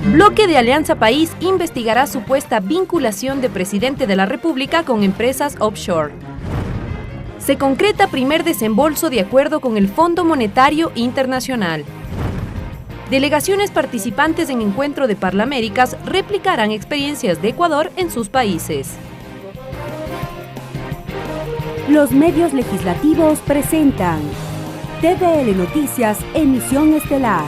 Bloque de Alianza País investigará supuesta vinculación de presidente de la República con empresas offshore. Se concreta primer desembolso de acuerdo con el Fondo Monetario Internacional. Delegaciones participantes en encuentro de Parlaméricas replicarán experiencias de Ecuador en sus países. Los medios legislativos presentan TVL Noticias, emisión estelar.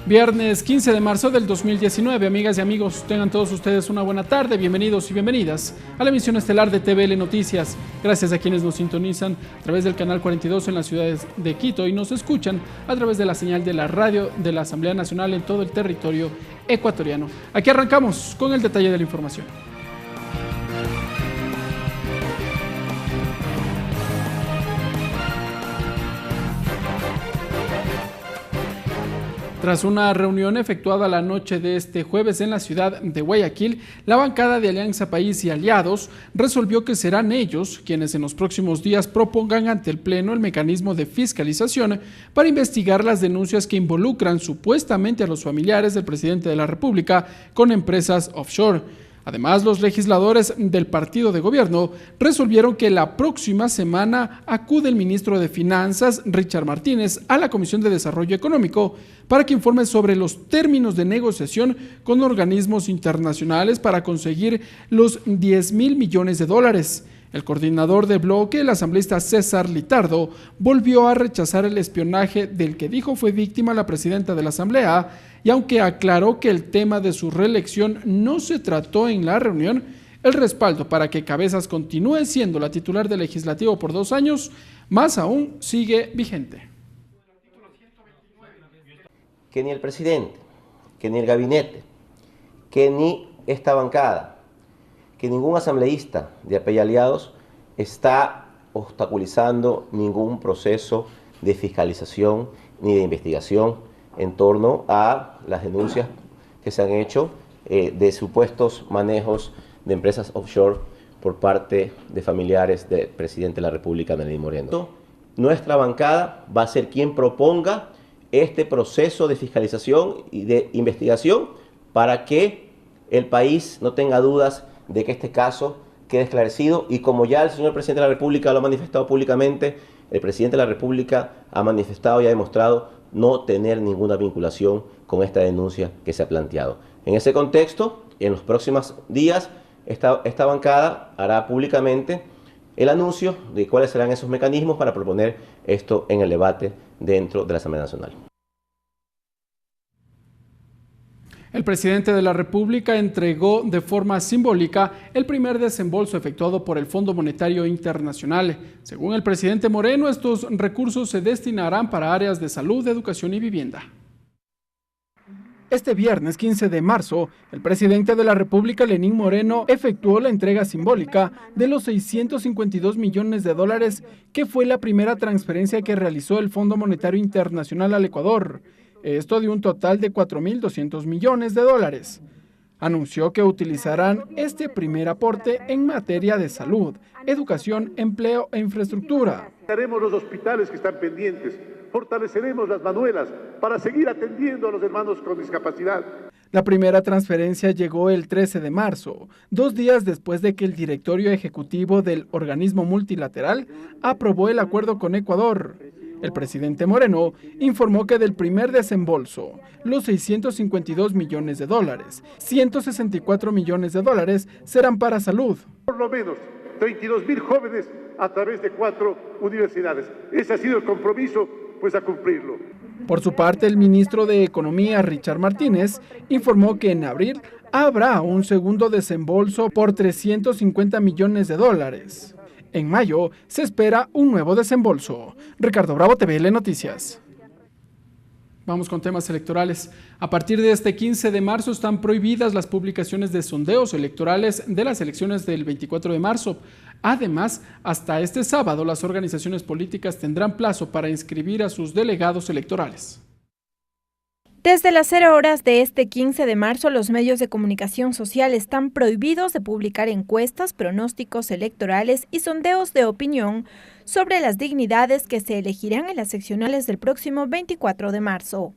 Viernes 15 de marzo del 2019, amigas y amigos, tengan todos ustedes una buena tarde, bienvenidos y bienvenidas a la emisión estelar de TVL Noticias. Gracias a quienes nos sintonizan a través del canal 42 en las ciudades de Quito y nos escuchan a través de la señal de la radio de la Asamblea Nacional en todo el territorio ecuatoriano. Aquí arrancamos con el detalle de la información. Tras una reunión efectuada la noche de este jueves en la ciudad de Guayaquil, la bancada de Alianza País y Aliados resolvió que serán ellos quienes en los próximos días propongan ante el Pleno el mecanismo de fiscalización para investigar las denuncias que involucran supuestamente a los familiares del presidente de la República con empresas offshore. Además, los legisladores del partido de gobierno resolvieron que la próxima semana acude el ministro de Finanzas, Richard Martínez, a la Comisión de Desarrollo Económico para que informe sobre los términos de negociación con organismos internacionales para conseguir los 10.000 millones de dólares. El coordinador de bloque, el asambleísta César Litardo, volvió a rechazar el espionaje del que dijo fue víctima la presidenta de la Asamblea, y aunque aclaró que el tema de su reelección no se trató en la reunión, el respaldo para que Cabezas continúe siendo la titular del Legislativo por 2 años, más aún sigue vigente. Que ni el presidente, que ni el gabinete, que ni esta bancada, que ningún asambleísta de AP y Aliados está obstaculizando ningún proceso de fiscalización ni de investigación en torno a las denuncias que se han hecho de supuestos manejos de empresas offshore por parte de familiares del presidente de la República, Lenín Moreno. Nuestra bancada va a ser quien proponga este proceso de fiscalización y de investigación para que el país no tenga dudas de que este caso quede esclarecido, y como ya el señor presidente de la República lo ha manifestado públicamente, el presidente de la República ha manifestado y ha demostrado no tener ninguna vinculación con esta denuncia que se ha planteado. En ese contexto, en los próximos días, esta bancada hará públicamente el anuncio de cuáles serán esos mecanismos para proponer esto en el debate dentro de la Asamblea Nacional. El presidente de la República entregó de forma simbólica el primer desembolso efectuado por el Fondo Monetario Internacional. Según el presidente Moreno, estos recursos se destinarán para áreas de salud, educación y vivienda. Este viernes 15 de marzo, el presidente de la República, Lenín Moreno, efectuó la entrega simbólica de los 652 millones de dólares, que fue la primera transferencia que realizó el Fondo Monetario Internacional al Ecuador. Esto de un total de 4.200 millones de dólares. Anunció que utilizarán este primer aporte en materia de salud, educación, empleo e infraestructura. Haremos los hospitales que están pendientes, fortaleceremos las manuelas para seguir atendiendo a los hermanos con discapacidad. La primera transferencia llegó el 13 de marzo, 2 días después de que el directorio ejecutivo del organismo multilateral aprobó el acuerdo con Ecuador. El presidente Moreno informó que del primer desembolso, los 652 millones de dólares, 164 millones de dólares serán para salud. Por lo menos 32.000 jóvenes a través de 4 universidades. Ese ha sido el compromiso, pues a cumplirlo. Por su parte, el ministro de Economía, Richard Martínez, informó que en abril habrá un segundo desembolso por 350 millones de dólares. En mayo se espera un nuevo desembolso. Ricardo Bravo, TVL Noticias. Vamos con temas electorales. A partir de este 15 de marzo están prohibidas las publicaciones de sondeos electorales de las elecciones del 24 de marzo. Además, hasta este sábado las organizaciones políticas tendrán plazo para inscribir a sus delegados electorales. Desde las 0 horas de este 15 de marzo, los medios de comunicación social están prohibidos de publicar encuestas, pronósticos electorales y sondeos de opinión sobre las dignidades que se elegirán en las seccionales del próximo 24 de marzo.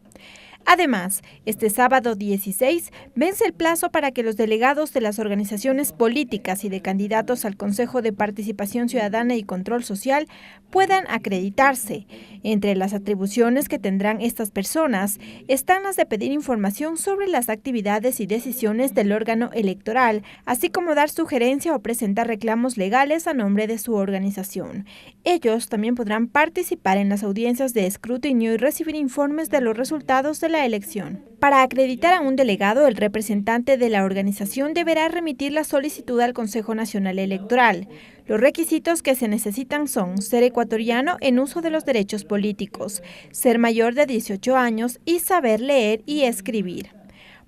Además, este sábado 16 vence el plazo para que los delegados de las organizaciones políticas y de candidatos al Consejo de Participación Ciudadana y Control Social puedan acreditarse. Entre las atribuciones que tendrán estas personas están las de pedir información sobre las actividades y decisiones del órgano electoral, así como dar sugerencia o presentar reclamos legales a nombre de su organización. Ellos también podrán participar en las audiencias de escrutinio y recibir informes de los resultados de la elección. Para acreditar a un delegado, el representante de la organización deberá remitir la solicitud al Consejo Nacional Electoral. Los requisitos que se necesitan son ser ecuatoriano en uso de los derechos políticos, ser mayor de 18 años y saber leer y escribir.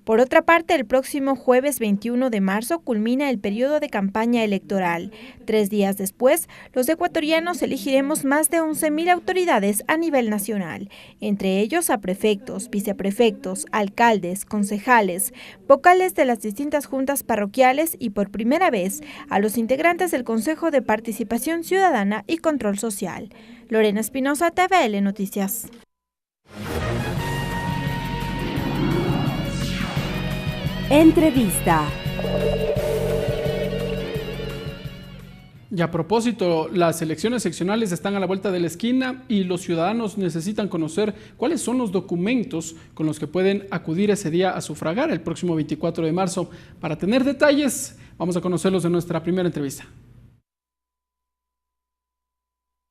Por otra parte, el próximo jueves 21 de marzo culmina el periodo de campaña electoral. 3 días después, los ecuatorianos elegiremos más de 11.000 autoridades a nivel nacional, entre ellos a prefectos, viceprefectos, alcaldes, concejales, vocales de las distintas juntas parroquiales y por primera vez a los integrantes del Consejo de Participación Ciudadana y Control Social. Lorena Espinosa, TVL Noticias. Entrevista. Y a propósito, las elecciones seccionales están a la vuelta de la esquina y los ciudadanos necesitan conocer cuáles son los documentos con los que pueden acudir ese día a sufragar el próximo 24 de marzo. Para tener detalles, vamos a conocerlos en nuestra primera entrevista.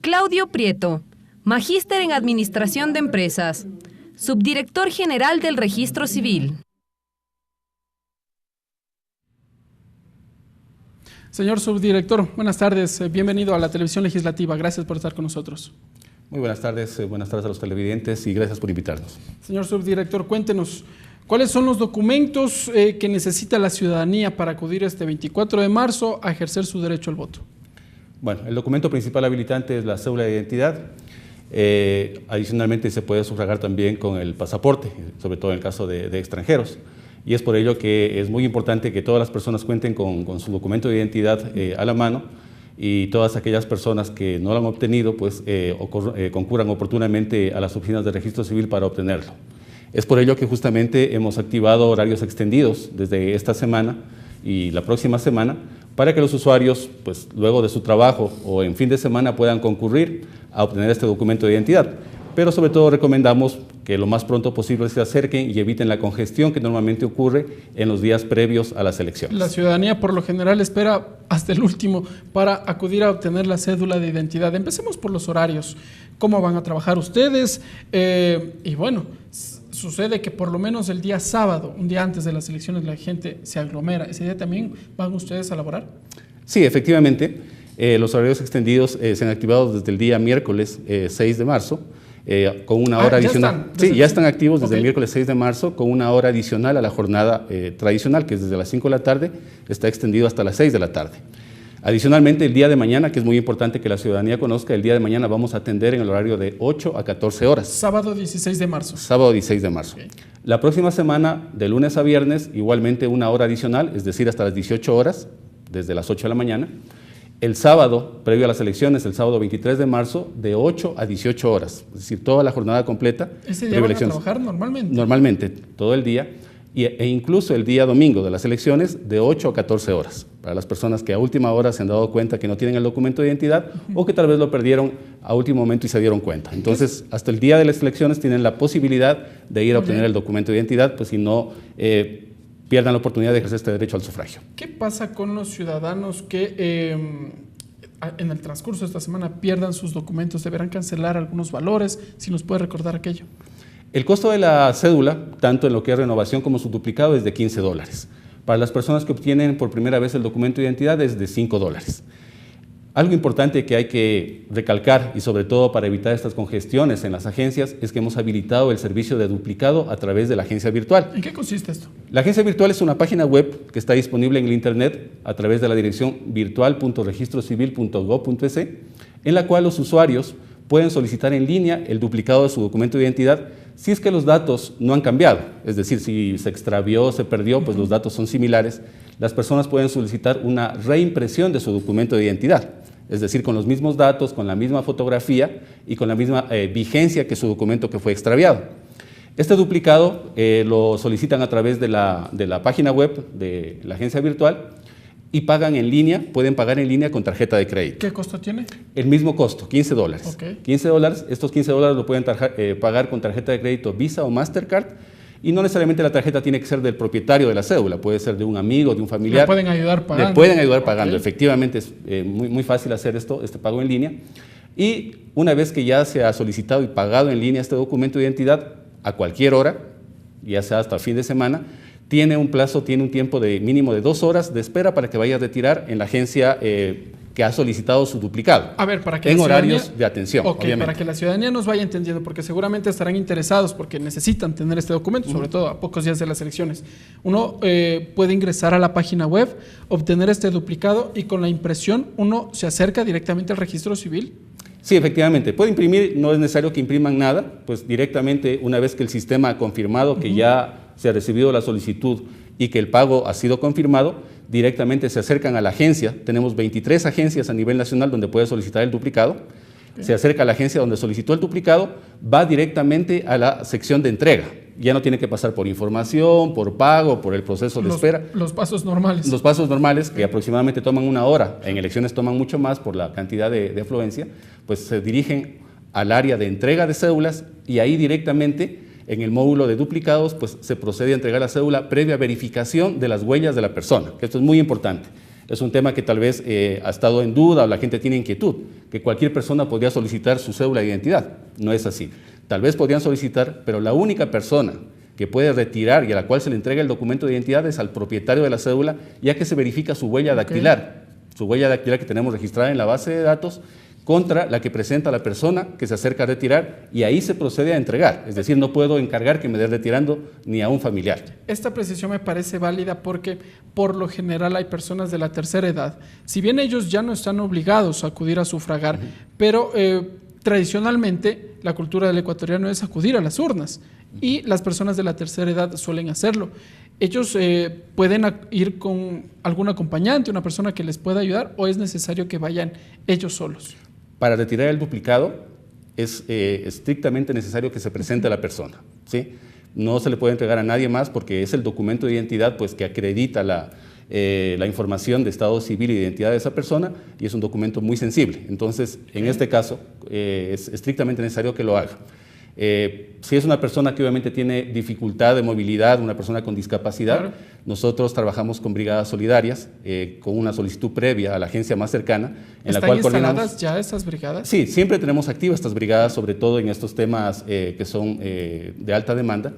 Claudio Prieto, magíster en Administración de Empresas, subdirector general del Registro Civil. Señor subdirector, buenas tardes, bienvenido a la Televisión Legislativa, gracias por estar con nosotros. Muy buenas tardes a los televidentes y gracias por invitarnos. Señor subdirector, cuéntenos, ¿cuáles son los documentos que necesita la ciudadanía para acudir este 24 de marzo a ejercer su derecho al voto? Bueno, el documento principal habilitante es la cédula de identidad. Adicionalmente se puede sufragar también con el pasaporte, sobre todo en el caso de extranjeros. Y es por ello que es muy importante que todas las personas cuenten con su documento de identidad a la mano y todas aquellas personas que no lo han obtenido pues concurran oportunamente a las oficinas de registro civil para obtenerlo. Es por ello que justamente hemos activado horarios extendidos desde esta semana y la próxima semana para que los usuarios pues luego de su trabajo o en fin de semana puedan concurrir a obtener este documento de identidad. Pero sobre todo recomendamos que lo más pronto posible se acerquen y eviten la congestión que normalmente ocurre en los días previos a las elecciones. La ciudadanía por lo general espera hasta el último para acudir a obtener la cédula de identidad. Empecemos por los horarios. ¿Cómo van a trabajar ustedes? Y bueno, sucede que por lo menos el día sábado, un día antes de las elecciones, la gente se aglomera. ¿Ese día también van ustedes a laborar? Sí, efectivamente. Los horarios extendidos se han activado desde el día miércoles 6 de marzo. Con una hora adicional. Sí, ya están activos desde el miércoles 6 de marzo con una hora adicional a la jornada tradicional, que es desde las 5 de la tarde, está extendido hasta las 6 de la tarde. Adicionalmente, el día de mañana, que es muy importante que la ciudadanía conozca, el día de mañana vamos a atender en el horario de 8 a 14 horas. Sábado 16 de marzo. Sábado 16 de marzo. Okay. La próxima semana, de lunes a viernes, igualmente una hora adicional, es decir, hasta las 18 horas, desde las 8 de la mañana. El sábado, previo a las elecciones, el sábado 23 de marzo, de 8 a 18 horas, es decir, toda la jornada completa. ¿Ese día van a trabajar normalmente? Normalmente, todo el día, e incluso el día domingo de las elecciones, de 8 a 14 horas, para las personas que a última hora se han dado cuenta que no tienen el documento de identidad o que tal vez lo perdieron a último momento y se dieron cuenta. Entonces, hasta el día de las elecciones tienen la posibilidad de ir a obtener el documento de identidad, pues si no pierdan la oportunidad de ejercer este derecho al sufragio. ¿Qué pasa con los ciudadanos que en el transcurso de esta semana pierdan sus documentos? ¿Deberán cancelar algunos valores? Si nos puede recordar aquello. El costo de la cédula, tanto en lo que es renovación como su duplicado, es de $15. Para las personas que obtienen por primera vez el documento de identidad es de $5. Algo importante que hay que recalcar, y sobre todo para evitar estas congestiones en las agencias, es que hemos habilitado el servicio de duplicado a través de la agencia virtual. ¿En qué consiste esto? La agencia virtual es una página web que está disponible en el internet a través de la dirección virtual.registrocivil.gov.es, en la cual los usuarios pueden solicitar en línea el duplicado de su documento de identidad si es que los datos no han cambiado. Es decir, si se extravió, se perdió, pues los datos son similares. Las personas pueden solicitar una reimpresión de su documento de identidad, es decir, con los mismos datos, con la misma fotografía y con la misma vigencia que su documento que fue extraviado. Este duplicado lo solicitan a través de la página web de la agencia virtual y pagan en línea, pueden pagar en línea con tarjeta de crédito. ¿Qué costo tiene? El mismo costo, $15. Okay. $15, estos $15 lo pueden pagar con tarjeta de crédito Visa o Mastercard, y no necesariamente la tarjeta tiene que ser del propietario de la cédula, puede ser de un amigo, de un familiar. Le pueden ayudar pagando. Le pueden ayudar pagando, efectivamente es muy fácil hacer este pago en línea. Y una vez que ya se ha solicitado y pagado en línea este documento de identidad, a cualquier hora, ya sea hasta el fin de semana, tiene un plazo, tiene un tiempo de mínimo de 2 horas de espera para que vaya a retirar en la agencia que ha solicitado su duplicado. A ver, para que en horarios de atención, obviamente. Para que la ciudadanía nos vaya entendiendo, porque seguramente estarán interesados porque necesitan tener este documento, sobre todo a pocos días de las elecciones. Uno puede ingresar a la página web, obtener este duplicado y con la impresión uno se acerca directamente al registro civil. Sí, efectivamente. Puede imprimir, no es necesario que impriman nada, pues directamente una vez que el sistema ha confirmado que ya se ha recibido la solicitud y que el pago ha sido confirmado, directamente se acercan a la agencia. Tenemos 23 agencias a nivel nacional donde puede solicitar el duplicado. Se acerca a la agencia donde solicitó el duplicado, va directamente a la sección de entrega. Ya no tiene que pasar por información, por pago, por el proceso de espera. Los pasos normales. Los pasos normales, que aproximadamente toman 1 hora, en elecciones toman mucho más por la cantidad de afluencia, pues se dirigen al área de entrega de cédulas y ahí directamente en el módulo de duplicados pues se procede a entregar la cédula previa verificación de las huellas de la persona, que esto es muy importante. Es un tema que tal vez ha estado en duda o la gente tiene inquietud, que cualquier persona podría solicitar su cédula de identidad. No es así. Tal vez podrían solicitar, pero la única persona que puede retirar y a la cual se le entrega el documento de identidad es al propietario de la cédula, ya que se verifica su huella dactilar, su huella dactilar que tenemos registrada en la base de datos, contra la que presenta la persona que se acerca a retirar y ahí se procede a entregar. Es decir, no puedo encargar que me dé retirando ni a un familiar. Esta precisión me parece válida porque por lo general hay personas de la tercera edad, si bien ellos ya no están obligados a acudir a sufragar, pero tradicionalmente la cultura del ecuatoriano es acudir a las urnas y las personas de la tercera edad suelen hacerlo. ¿Ellos pueden ir con algún acompañante, una persona que les pueda ayudar, o es necesario que vayan ellos solos? Para retirar el duplicado es estrictamente necesario que se presente la persona, ¿sí? No se le puede entregar a nadie más porque es el documento de identidad pues, que acredita la información de estado civil y de identidad de esa persona y es un documento muy sensible. Entonces, en este caso, es estrictamente necesario que lo haga. Si es una persona que obviamente tiene dificultad de movilidad, una persona con discapacidad, claro, nosotros trabajamos con brigadas solidarias, con una solicitud previa a la agencia más cercana, en la cual coordinamos. ¿Están instaladas ya estas brigadas? Sí, siempre tenemos activas estas brigadas, sobre todo en estos temas que son de alta demanda.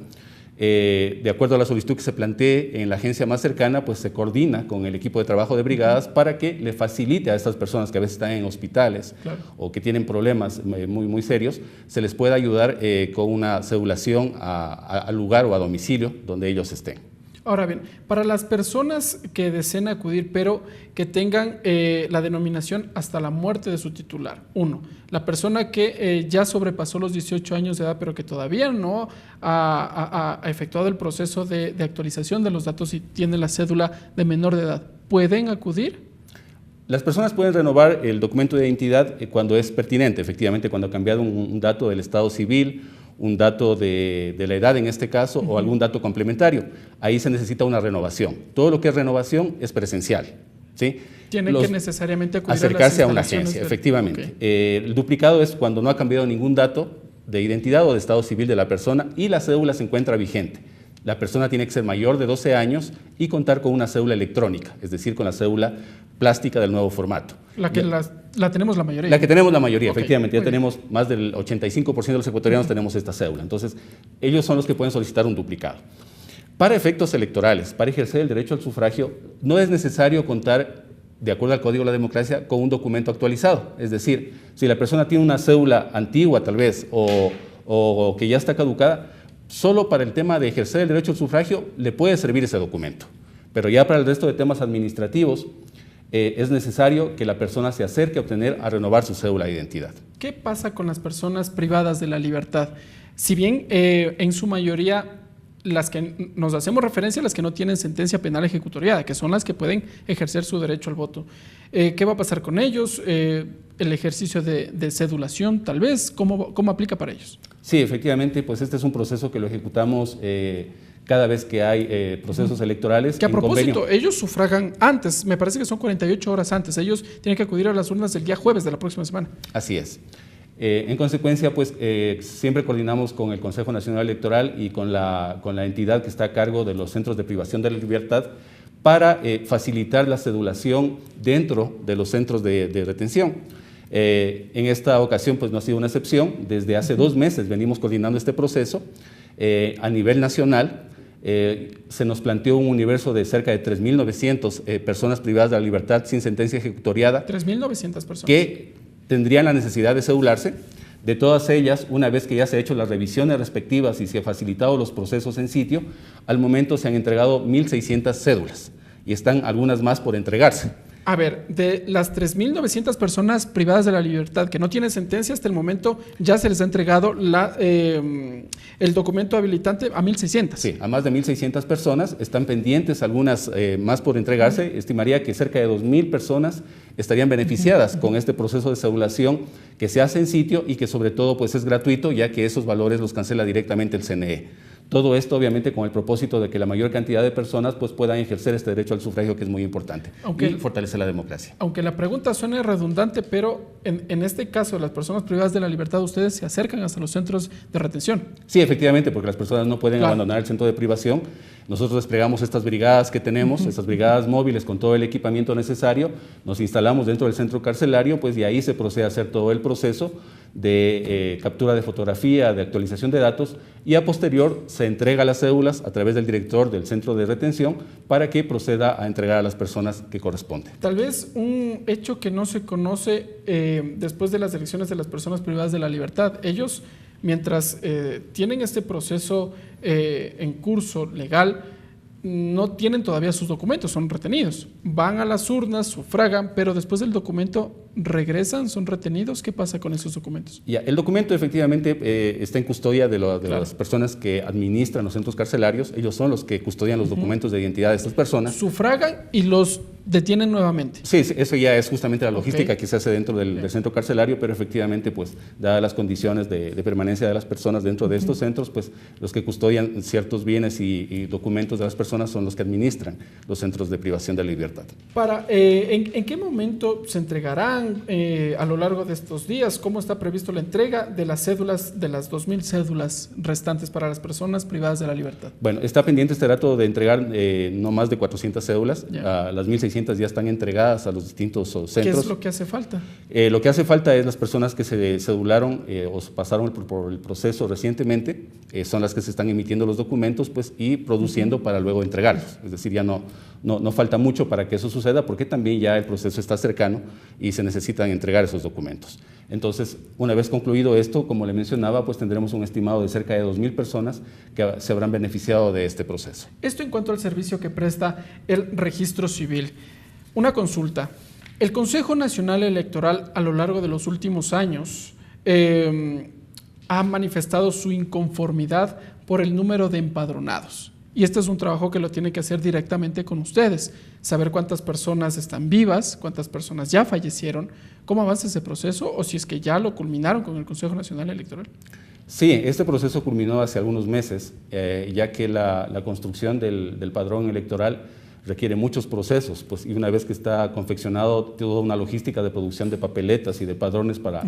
De acuerdo a la solicitud que se plantee en la agencia más cercana, pues se coordina con el equipo de trabajo de brigadas para que le facilite a estas personas que a veces están en hospitales, claro, o que tienen problemas muy serios, se les pueda ayudar con una cedulación al lugar o a domicilio donde ellos estén. Ahora bien, para las personas que deseen acudir, pero que tengan la denominación hasta la muerte de su titular. 1. La persona que ya sobrepasó los 18 años de edad, pero que todavía no ha efectuado el proceso de actualización de los datos y tiene la cédula de menor de edad, ¿pueden acudir? Las personas pueden renovar el documento de identidad cuando es pertinente, efectivamente, cuando ha cambiado un dato del estado civil, un dato de la edad en este caso, o algún dato complementario. Ahí se necesita una renovación. Todo lo que es renovación es presencial, ¿sí? Tienen que necesariamente acudir acercarse a una agencia, efectivamente. Okay. El duplicado es cuando no ha cambiado ningún dato de identidad o de estado civil de la persona y la cédula se encuentra vigente. La persona tiene que ser mayor de 12 años y contar con una cédula electrónica, es decir, con la cédula plástica del nuevo formato. La que la tenemos la mayoría. La que tenemos la mayoría, okay, efectivamente. Ya tenemos más del 85% de los ecuatorianos tenemos esta cédula. Entonces, ellos son los que pueden solicitar un duplicado. Para efectos electorales, para ejercer el derecho al sufragio, no es necesario contar, de acuerdo al Código de la Democracia, con un documento actualizado. Es decir, si la persona tiene una cédula antigua tal vez o que ya está caducada, solo para el tema de ejercer el derecho al sufragio le puede servir ese documento. Pero ya para el resto de temas administrativos, es necesario que la persona se acerque a renovar su cédula de identidad. ¿Qué pasa con las personas privadas de la libertad? Si bien en su mayoría las que nos hacemos referencia a las que no tienen sentencia penal ejecutoriada, que son las que pueden ejercer su derecho al voto. ¿Qué va a pasar con ellos? ¿El ejercicio de cedulación tal vez? ¿Cómo aplica para ellos? Sí, efectivamente, pues este es un proceso que lo ejecutamos cada vez que hay procesos electorales. Que a propósito, ellos sufragan antes, me parece que son 48 horas antes, ellos tienen que acudir a las urnas el día jueves de la próxima semana. Así es. En consecuencia, pues siempre coordinamos con el Consejo Nacional Electoral y con la entidad que está a cargo de los centros de privación de la libertad para facilitar la cedulación dentro de los centros de retención. En esta ocasión, pues no ha sido una excepción. Desde hace 2 meses venimos coordinando este proceso a nivel nacional. Se nos planteó un universo de cerca de 3.900 personas privadas de la libertad sin sentencia ejecutoriada. 3.900 personas. Que tendrían la necesidad de cedularse. De todas ellas, una vez que ya se han hecho las revisiones respectivas y se han facilitado los procesos en sitio, al momento se han entregado 1.600 cédulas y están algunas más por entregarse. A ver, de las 3.900 personas privadas de la libertad que no tienen sentencia, hasta el momento ya se les ha entregado el documento habilitante a 1.600. Sí, a más de 1.600 personas, están pendientes algunas más por entregarse. Estimaría que cerca de 2.000 personas estarían beneficiadas con este proceso de cedulación que se hace en sitio y que sobre todo pues es gratuito, ya que esos valores los cancela directamente el CNE. Todo esto obviamente con el propósito de que la mayor cantidad de personas pues puedan ejercer este derecho al sufragio, que es muy importante, y fortalecer la democracia. Aunque la pregunta suene redundante, pero en este caso las personas privadas de la libertad, ustedes se acercan hasta los centros de retención. Sí, efectivamente, porque las personas no pueden abandonar el centro de privación. Nosotros desplegamos estas brigadas que tenemos, estas brigadas móviles con todo el equipamiento necesario, nos instalamos dentro del centro carcelario, pues de ahí se procede a hacer todo el proceso de captura de fotografía, de actualización de datos, y a posterior se entrega las cédulas a través del director del centro de retención para que proceda a entregar a las personas que corresponden. Tal vez un hecho que no se conoce después de las elecciones de las personas privadas de la libertad, ellos mientras tienen este proceso en curso legal, no tienen todavía sus documentos, son retenidos. Van a las urnas, sufragan, pero después del documento regresan, son retenidos. ¿Qué pasa con esos documentos? Ya, el documento efectivamente está en custodia de las personas que administran los centros carcelarios. Ellos son los que custodian los documentos de identidad de estas personas. Sufragan y los detienen nuevamente. Sí, eso ya es justamente la logística que se hace dentro del centro carcelario, pero efectivamente, pues, dadas las condiciones de permanencia de las personas dentro de estos centros, pues, los que custodian ciertos bienes y documentos de las personas son los que administran los centros de privación de la libertad. ¿En qué momento se entregarán a lo largo de estos días? ¿Cómo está previsto la entrega de las cédulas, de las 2.000 cédulas restantes para las personas privadas de la libertad? Bueno, está pendiente este dato de entregar no más de 400 cédulas. Las 1.600 ya están entregadas a los distintos centros. ¿Qué es lo que hace falta? Lo que hace falta es las personas que se cedularon o pasaron por el proceso recientemente, son las que se están emitiendo los documentos, pues, y produciendo para luego entregarlos. Es decir, ya no falta mucho para que eso suceda, porque también ya el proceso está cercano y se necesitan entregar esos documentos. Entonces, una vez concluido esto, como le mencionaba, pues tendremos un estimado de cerca de 2.000 personas que se habrán beneficiado de este proceso. Esto en cuanto al servicio que presta el registro civil. Una consulta. El Consejo Nacional Electoral a lo largo de los últimos años ha manifestado su inconformidad por el número de empadronados. Y este es un trabajo que lo tiene que hacer directamente con ustedes, saber cuántas personas están vivas, cuántas personas ya fallecieron, cómo avanza ese proceso o si es que ya lo culminaron con el Consejo Nacional Electoral. Sí, este proceso culminó hace algunos meses, ya que la construcción del padrón electoral requiere muchos procesos, pues, y una vez que está confeccionado toda una logística de producción de papeletas y de padrones para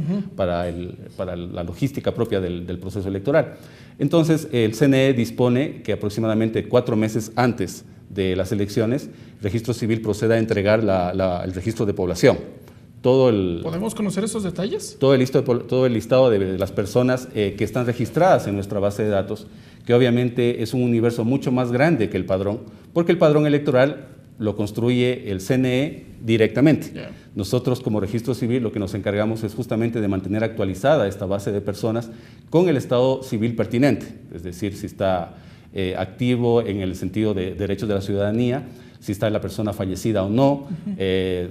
la logística propia del proceso electoral. Entonces, el CNE dispone que aproximadamente 4 meses antes de las elecciones, Registro Civil proceda a entregar el registro de población. ¿Podemos conocer esos detalles? Todo el listado de las personas que están registradas en nuestra base de datos, que obviamente es un universo mucho más grande que el padrón, porque el padrón electoral lo construye el CNE directamente. Nosotros como Registro Civil lo que nos encargamos es justamente de mantener actualizada esta base de personas con el estado civil pertinente, es decir, si está activo en el sentido de derechos de la ciudadanía, si está la persona fallecida o no,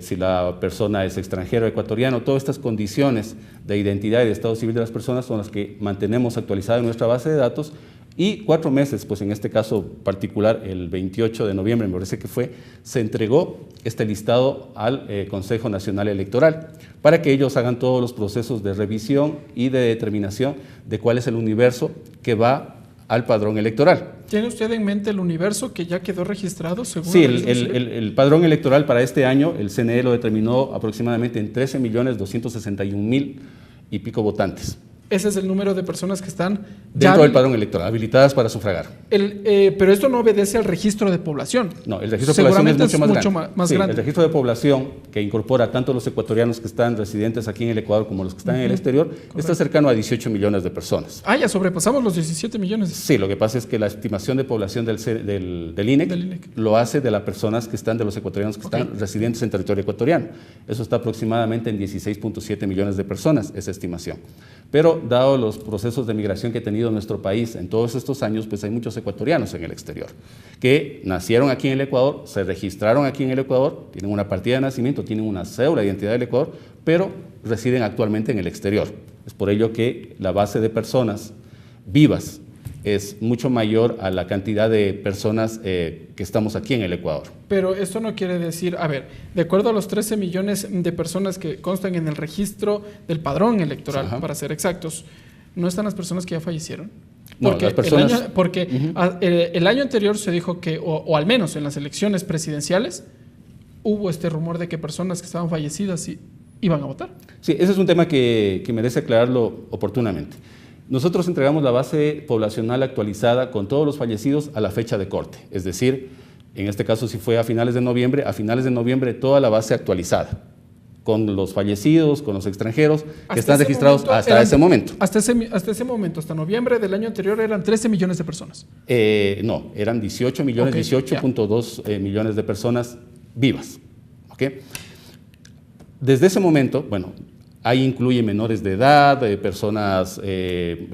si la persona es extranjero o ecuatoriano. Todas estas condiciones de identidad y de estado civil de las personas son las que mantenemos actualizadas en nuestra base de datos. Y 4 meses, pues en este caso particular, el 28 de noviembre, me parece que fue, se entregó este listado al Consejo Nacional Electoral para que ellos hagan todos los procesos de revisión y de determinación de cuál es el universo que va al padrón electoral. ¿Tiene usted en mente el universo que ya quedó registrado? Según sí, el padrón electoral para este año, el CNE lo determinó aproximadamente en 13.261.000 y pico votantes. Ese es el número de personas que están dentro del padrón electoral, habilitadas para sufragar. Pero esto no obedece al registro de población. No, el registro de población es mucho más grande. El registro de población, que incorpora tanto los ecuatorianos que están residentes aquí en el Ecuador como los que están en el exterior, está cercano a 18 millones de personas. Ah, ya sobrepasamos los 17 millones. Sí, lo que pasa es que la estimación de población del INEC lo hace de las personas que están, de los ecuatorianos que están residentes en territorio ecuatoriano. Eso está aproximadamente en 16.7 millones de personas, esa estimación. Pero dado los procesos de migración que ha tenido nuestro país en todos estos años, pues hay muchos ecuatorianos en el exterior que nacieron aquí en el Ecuador, se registraron aquí en el Ecuador, tienen una partida de nacimiento, tienen una cédula de identidad del Ecuador, pero residen actualmente en el exterior. Es por ello que la base de personas vivas es mucho mayor a la cantidad de personas que estamos aquí en el Ecuador. Pero esto no quiere decir, a ver, de acuerdo a los 13 millones de personas que constan en el registro del padrón electoral, para ser exactos, ¿no están las personas que ya fallecieron? Porque, el año anterior se dijo que, o al menos en las elecciones presidenciales, hubo este rumor de que personas que estaban fallecidas iban a votar. Sí, ese es un tema que merece aclararlo oportunamente. Nosotros entregamos la base poblacional actualizada con todos los fallecidos a la fecha de corte, es decir, en este caso si fue a finales de noviembre toda la base actualizada, con los fallecidos, con los extranjeros que están registrados hasta ese momento. Hasta ese momento, hasta noviembre del año anterior, eran 13 millones de personas. No, eran 18 millones, 18.2 millones de personas vivas. ¿Okay? Desde ese momento, bueno, ahí incluye menores de edad, personas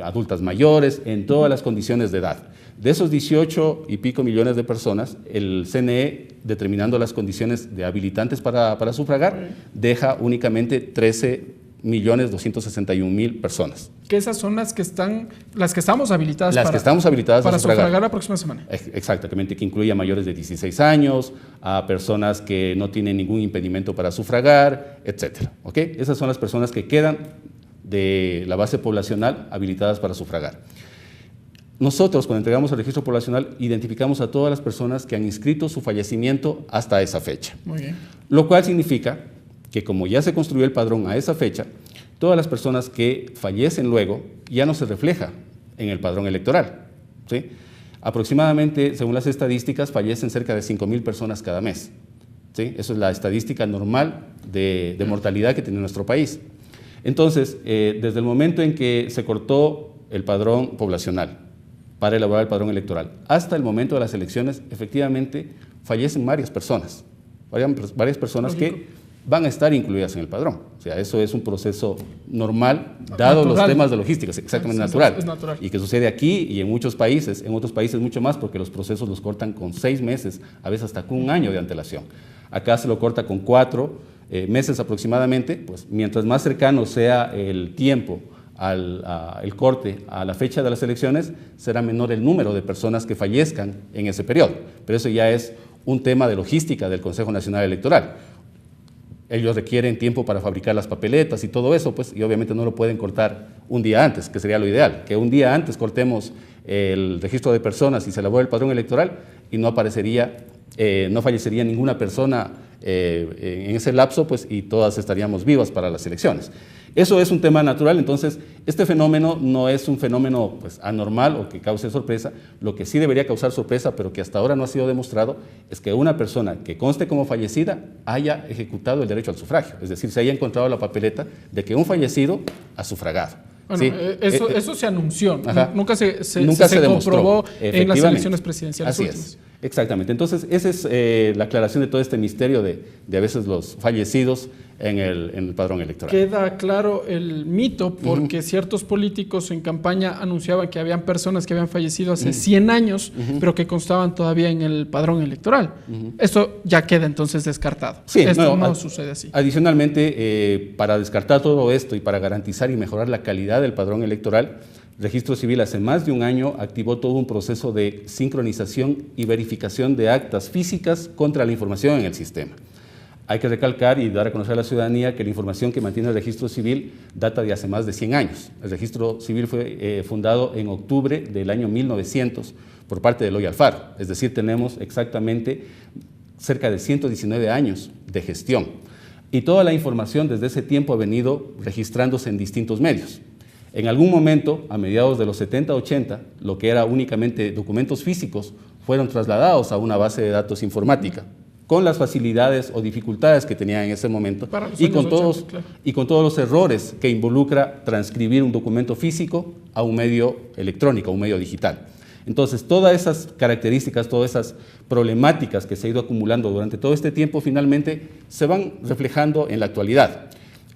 adultas mayores, en todas las condiciones de edad. De esos 18 y pico millones de personas, el CNE, determinando las condiciones de habilitantes para sufragar, deja únicamente 13.261.000 personas. Que esas son las que estamos habilitadas para sufragar la próxima semana. Exactamente, que incluye a mayores de 16 años, a personas que no tienen ningún impedimento para sufragar, etcétera. ¿Okay? Esas son las personas que quedan de la base poblacional habilitadas para sufragar. Nosotros, cuando entregamos el registro poblacional, identificamos a todas las personas que han inscrito su fallecimiento hasta esa fecha. Muy bien. Lo cual significa que como ya se construyó el padrón a esa fecha, todas las personas que fallecen luego ya no se refleja en el padrón electoral. ¿Sí? Aproximadamente, según las estadísticas, fallecen cerca de 5.000 personas cada mes. ¿Sí? Eso es la estadística normal de mortalidad que tiene nuestro país. Entonces, desde el momento en que se cortó el padrón poblacional para elaborar el padrón electoral hasta el momento de las elecciones, efectivamente fallecen varias personas que van a estar incluidas en el padrón. O sea, eso es un proceso normal, dado los temas de logística, exactamente natural. Es natural. Y que sucede aquí y en muchos países, en otros países mucho más, porque los procesos los cortan con 6 meses, a veces hasta con 1 año de antelación. Acá se lo corta con 4 meses aproximadamente, pues mientras más cercano sea el tiempo el corte a la fecha de las elecciones, será menor el número de personas que fallezcan en ese periodo. Pero eso ya es un tema de logística del Consejo Nacional Electoral. Ellos requieren tiempo para fabricar las papeletas y todo eso, pues, y obviamente no lo pueden cortar un día antes, que sería lo ideal, que un día antes cortemos el registro de personas y se elabore el padrón electoral y no fallecería ninguna persona en ese lapso, pues, y todas estaríamos vivas para las elecciones. Eso es un tema natural, entonces este fenómeno no es un fenómeno pues, anormal o que cause sorpresa. Lo que sí debería causar sorpresa, pero que hasta ahora no ha sido demostrado, es que una persona que conste como fallecida haya ejecutado el derecho al sufragio, es decir, se haya encontrado la papeleta de que un fallecido ha sufragado. Bueno, ¿sí? Eso se anunció, nunca se comprobó en las elecciones presidenciales Así últimas. es. Exactamente. Entonces, esa es la aclaración de todo este misterio de a veces los fallecidos en el padrón electoral. Queda claro el mito porque ciertos políticos en campaña anunciaban que habían personas que habían fallecido hace 100 años, pero que constaban todavía en el padrón electoral. Esto ya queda entonces descartado. Sí, esto no sucede así. Adicionalmente, para descartar todo esto y para garantizar y mejorar la calidad del padrón electoral, Registro Civil hace más de un año activó todo un proceso de sincronización y verificación de actas físicas contra la información en el sistema. Hay que recalcar y dar a conocer a la ciudadanía que la información que mantiene el Registro Civil data de hace más de 100 años. El Registro Civil fue fundado en octubre del año 1900 por parte de Eloy Alfaro, es decir, tenemos exactamente cerca de 119 años de gestión. Y toda la información desde ese tiempo ha venido registrándose en distintos medios. En algún momento, a mediados de los 70-80, lo que era únicamente documentos físicos fueron trasladados a una base de datos informática, con las facilidades o dificultades que tenía en ese momento y con todos los errores que involucra transcribir un documento físico a un medio electrónico, a un medio digital. Entonces, todas esas características, todas esas problemáticas que se ha ido acumulando durante todo este tiempo, finalmente se van reflejando en la actualidad.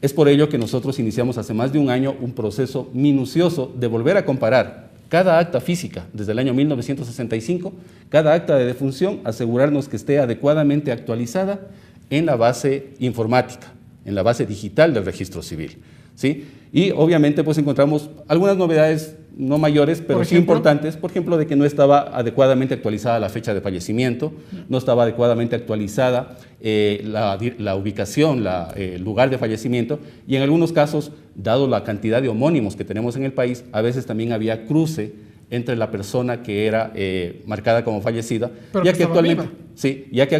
Es por ello que nosotros iniciamos hace más de un año un proceso minucioso de volver a comparar cada acta física desde el año 1965, cada acta de defunción, asegurarnos que esté adecuadamente actualizada en la base informática, en la base digital del Registro Civil, ¿sí? Y obviamente pues encontramos algunas novedades no mayores, pero sí importantes, por ejemplo, de que no estaba adecuadamente actualizada la fecha de fallecimiento, no estaba adecuadamente actualizada la ubicación, el lugar de fallecimiento, y en algunos casos, dado la cantidad de homónimos que tenemos en el país, a veces también había cruce entre la persona que era marcada como fallecida, ya que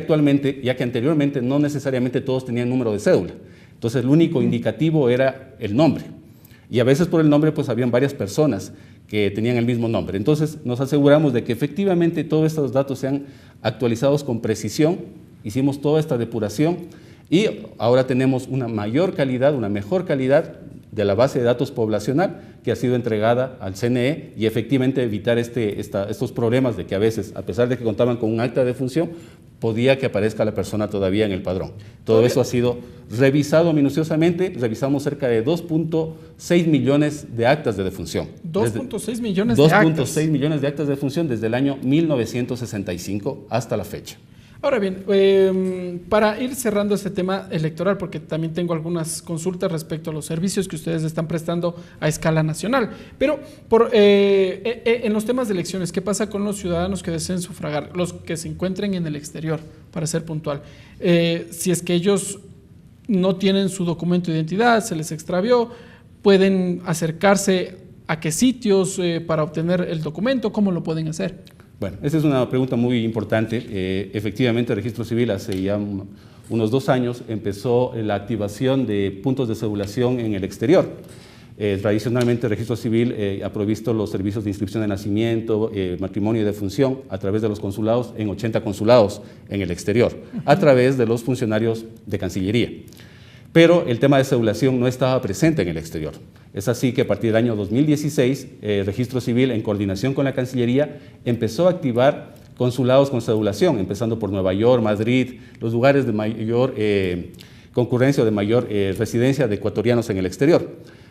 anteriormente no necesariamente todos tenían número de cédula. Entonces, el único indicativo era el nombre. Y a veces por el nombre pues habían varias personas que tenían el mismo nombre. Entonces nos aseguramos de que efectivamente todos estos datos sean actualizados con precisión, hicimos toda esta depuración y ahora tenemos una mayor calidad, una mejor calidad de la base de datos poblacional que ha sido entregada al CNE y efectivamente evitar estos problemas de que a veces, a pesar de que contaban con un acta de defunción, podía que aparezca la persona todavía en el padrón. Todo eso ha sido revisado minuciosamente, revisamos cerca de 2.6 millones de actas de defunción. 2.6 millones de actas. 2.6 millones de actas de defunción desde el año 1965 hasta la fecha. Ahora bien, para ir cerrando este tema electoral, porque también tengo algunas consultas respecto a los servicios que ustedes están prestando a escala nacional, pero en los temas de elecciones, ¿qué pasa con los ciudadanos que deseen sufragar, los que se encuentren en el exterior, para ser puntual? Si es que ellos no tienen su documento de identidad, se les extravió, ¿pueden acercarse a qué sitios para obtener el documento? ¿Cómo lo pueden hacer? Bueno, esa es una pregunta muy importante. Efectivamente, el Registro Civil hace ya unos 2 años empezó la activación de puntos de cedulación en el exterior. Tradicionalmente, el Registro Civil ha provisto los servicios de inscripción de nacimiento, matrimonio y defunción a través de los consulados en 80 consulados en el exterior, a través de los funcionarios de Cancillería. Pero el tema de cedulación no estaba presente en el exterior. Es así que a partir del año 2016, el Registro Civil, en coordinación con la Cancillería, empezó a activar consulados con cedulación, empezando por Nueva York, Madrid, los lugares de mayor concurrencia o de mayor residencia de ecuatorianos en el exterior.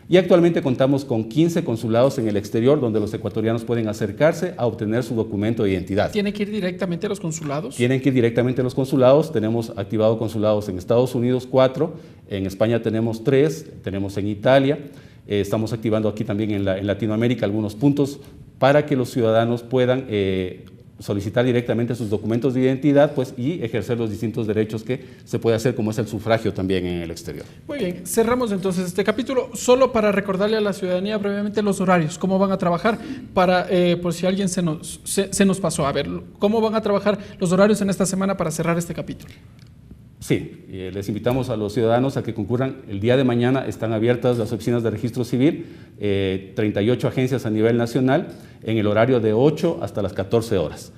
Y actualmente contamos con 15 consulados en el exterior donde los ecuatorianos pueden acercarse a obtener su documento de identidad. ¿Tienen que ir directamente a los consulados? Tienen que ir directamente a los consulados. Tenemos activado consulados en Estados Unidos 4, en España tenemos 3, tenemos en Italia. Estamos activando aquí también en Latinoamérica algunos puntos para que los ciudadanos puedan solicitar directamente sus documentos de identidad pues, y ejercer los distintos derechos que se puede hacer, como es el sufragio también en el exterior. Muy bien, cerramos entonces este capítulo solo para recordarle a la ciudadanía brevemente los horarios, cómo van a trabajar, para por si alguien se nos pasó. A ver, ¿cómo van a trabajar los horarios en esta semana para cerrar este capítulo? Sí, les invitamos a los ciudadanos a que concurran. El día de mañana están abiertas las oficinas de Registro Civil, 38 agencias a nivel nacional, en el horario de 8 hasta las 14 horas.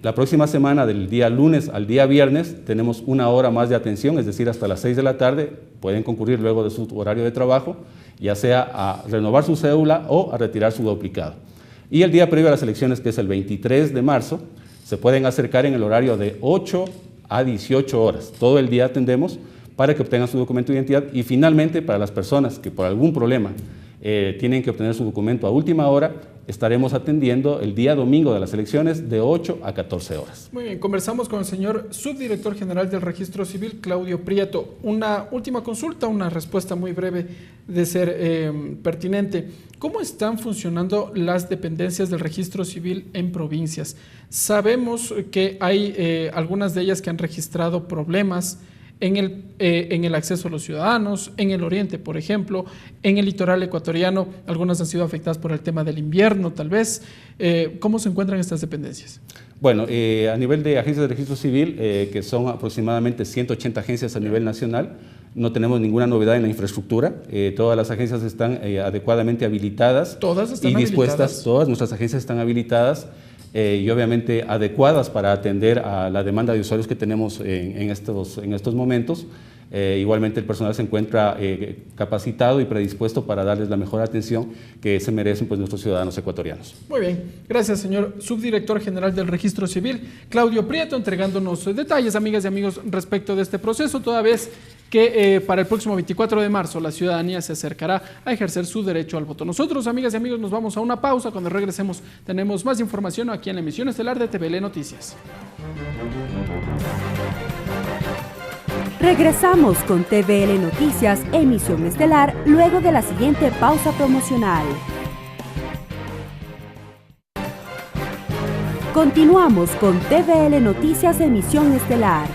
La próxima semana, del día lunes al día viernes, tenemos 1 hora más de atención, es decir, hasta las 6 de la tarde. Pueden concurrir luego de su horario de trabajo, ya sea a renovar su cédula o a retirar su duplicado. Y el día previo a las elecciones, que es el 23 de marzo, Se pueden acercar en el horario de 8 a 18 horas. Todo el día atendemos para que obtengan su documento de identidad y finalmente para las personas que por algún problema tienen que obtener su documento a última hora, estaremos atendiendo el día domingo de las elecciones de 8 a 14 horas. Muy bien, conversamos con el señor subdirector general del Registro Civil, Claudio Prieto. Una última consulta, una respuesta muy breve de ser pertinente. ¿Cómo están funcionando las dependencias del Registro Civil en provincias? Sabemos que hay algunas de ellas que han registrado problemas en el acceso a los ciudadanos, en el oriente, por ejemplo, en el litoral ecuatoriano, algunas han sido afectadas por el tema del invierno, tal vez. ¿Cómo se encuentran estas dependencias? Bueno, a nivel de agencias de registro civil, que son aproximadamente 180 agencias a nivel nacional, no tenemos ninguna novedad en la infraestructura. Todas las agencias están adecuadamente habilitadas. ¿Todas están y dispuestas, habilitadas? Todas nuestras agencias están habilitadas. Y obviamente adecuadas para atender a la demanda de usuarios que tenemos en estos momentos. Igualmente el personal se encuentra capacitado y predispuesto para darles la mejor atención que se merecen pues, nuestros ciudadanos ecuatorianos. Muy bien, gracias señor subdirector general del Registro Civil, Claudio Prieto, entregándonos detalles, amigas y amigos, respecto de este proceso, toda vez que para el próximo 24 de marzo la ciudadanía se acercará a ejercer su derecho al voto. Nosotros, amigas y amigos, nos vamos a una pausa. Cuando regresemos tenemos más información aquí en la emisión estelar de TVL Noticias. Regresamos con TVL Noticias, emisión estelar, luego de la siguiente pausa promocional. Continuamos con TVL Noticias, emisión estelar.